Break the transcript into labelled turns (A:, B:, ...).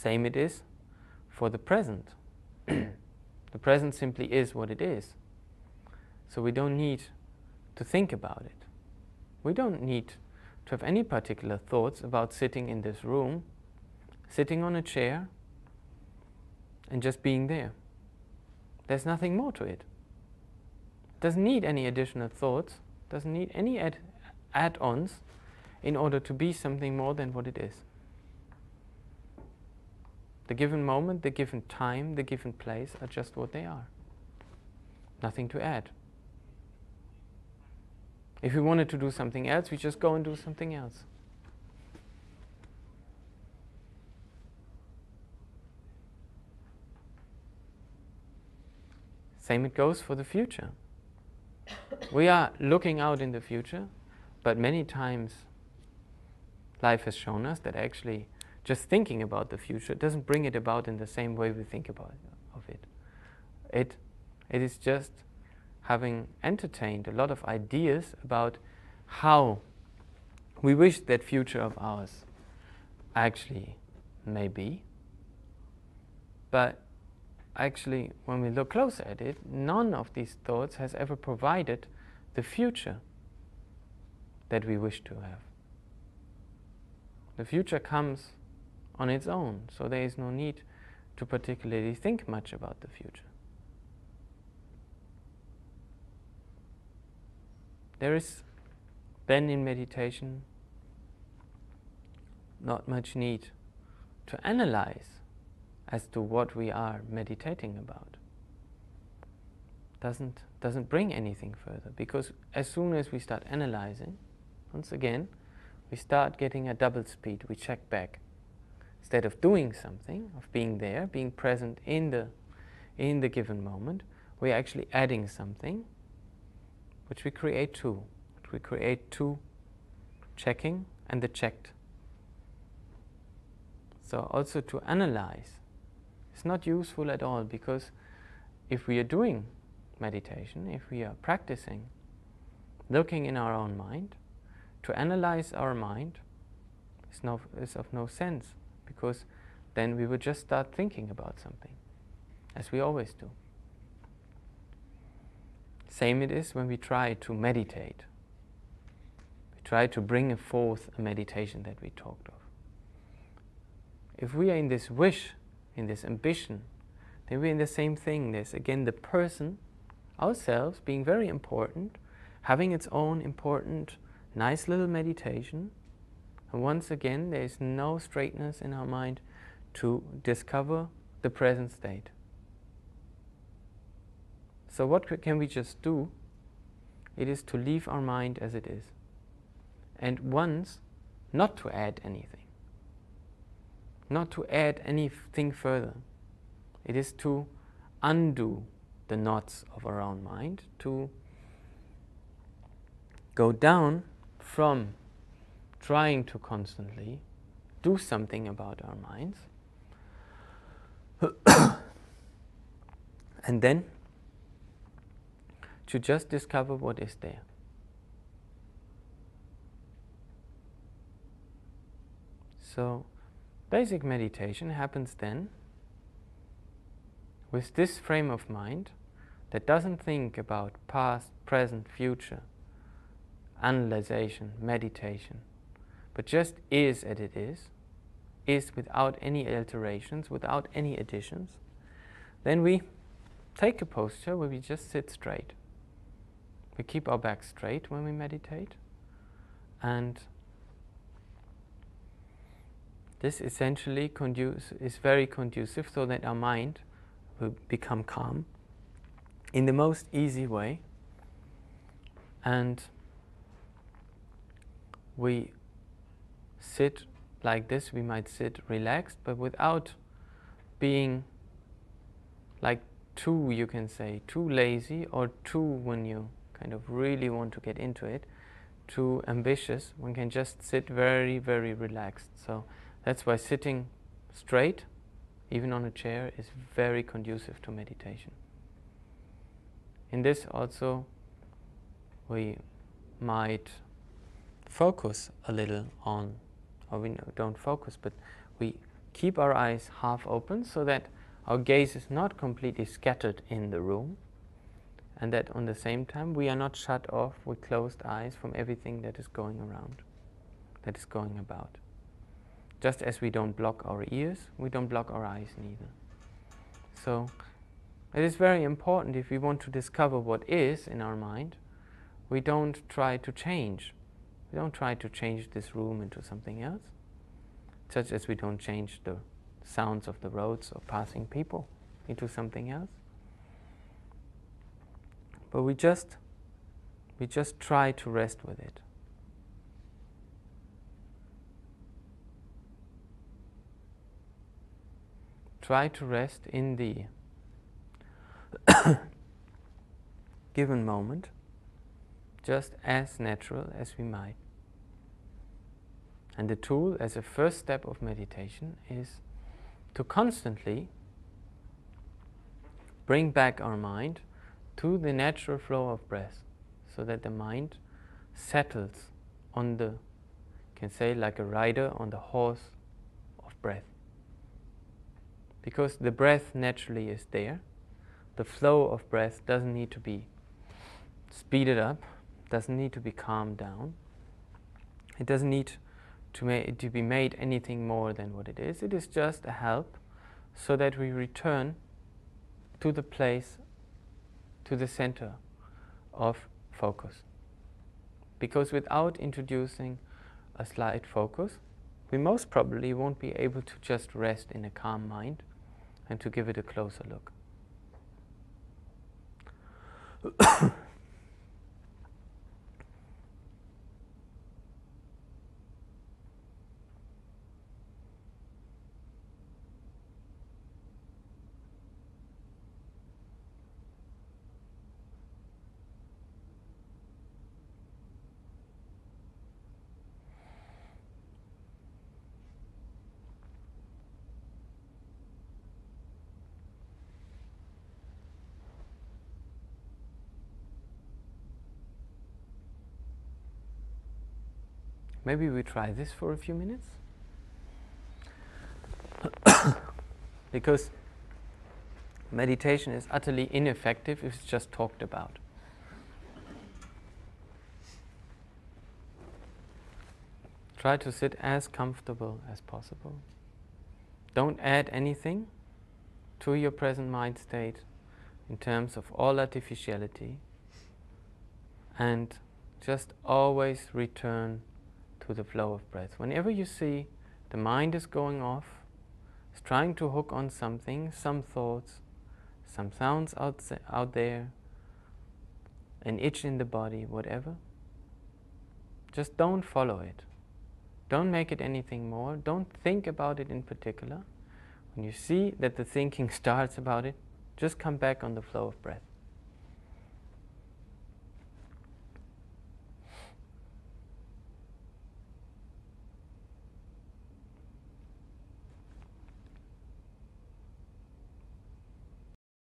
A: Same it is for the present. The present simply is what it is. So we don't need to think about it. We don't need to have any particular thoughts about sitting in this room, sitting on a chair, and just being there. There's nothing more to it. Doesn't need any additional thoughts, doesn't need any add-ons in order to be something more than what it is. The given moment, the given time, the given place are just what they are. Nothing to add. If we wanted to do something else, we just go and do something else. Same it goes for the future. We are looking out in the future, but many times life has shown us that actually just thinking about the future doesn't bring it about in the same way we think about it. It is just having entertained a lot of ideas about how we wish that future of ours actually may be. But actually, when we look closer at it, none of these thoughts has ever provided the future that we wish to have. The future comes on its own, so there is no need to particularly think much about the future. There is then in meditation not much need to analyze as to what we are meditating about. Doesn't bring anything further, because as soon as we start analyzing, once again, we start getting a double speed. We check back. Instead of doing something, of being there, being present in the given moment, we're actually adding something, which we create two. We create two, checking and the checked. So also to analyze is not useful at all, because if we are doing meditation, if we are practicing, looking in our own mind, to analyze our mind is of no sense, because then we would just start thinking about something, as we always do. Same it is when we try to meditate. We try to bring forth a meditation that we talked of. If we are in this wish, in this ambition, then we're in the same thing. There's again the person, ourselves, being very important, having its own important, nice little meditation. And once again, there is no straightness in our mind to discover the present state. So what can we just do? It is to leave our mind as it is. And once, not to add anything. Not to add anything further. It is to undo the knots of our own mind, to go down from trying to constantly do something about our minds, and then to just discover what is there. So, basic meditation happens then with this frame of mind that doesn't think about past, present, future, analyzation, meditation, but just is as it is without any alterations, without any additions. Then we take a posture where we just sit straight. We keep our back straight when we meditate, and this essentially is very conducive so that our mind will become calm in the most easy way, and we sit like this. We might sit relaxed, but without being like you can say, too lazy, or too, when you kind of really want to get into it, too ambitious. One can just sit very, very relaxed. So that's why sitting straight, even on a chair, is very conducive to meditation. In this also, we might focus a little on, or we don't focus, but we keep our eyes half open so that our gaze is not completely scattered in the room, and that on the same time we are not shut off with closed eyes from everything that is going around, that is going about. Just as we don't block our ears, we don't block our eyes neither. So it is very important, if we want to discover what is in our mind, we don't try to change. We don't try to change this room into something else, such as we don't change the sounds of the roads or passing people into something else. But we just try to rest with it. Try to rest in the given moment, just as natural as we might. And the tool, as a first step of meditation, is to constantly bring back our mind to the natural flow of breath, so that the mind settles on the, you can say, like a rider on the horse of breath. Because the breath naturally is there, the flow of breath doesn't need to be speeded up, doesn't need to be calmed down. It doesn't need to be made anything more than what it is. It is just a help so that we return to the place, to the center of focus. Because without introducing a slight focus, we most probably won't be able to just rest in a calm mind and to give it a closer look. Maybe we try this for a few minutes? Because meditation is utterly ineffective if it's just talked about. Try to sit as comfortable as possible. Don't add anything to your present mind state in terms of all artificiality, and just always return to the flow of breath. Whenever you see the mind is going off, it's trying to hook on something, some thoughts, some sounds out there, an itch in the body, whatever, just don't follow it. Don't make it anything more. Don't think about it in particular. When you see that the thinking starts about it, just come back on the flow of breath.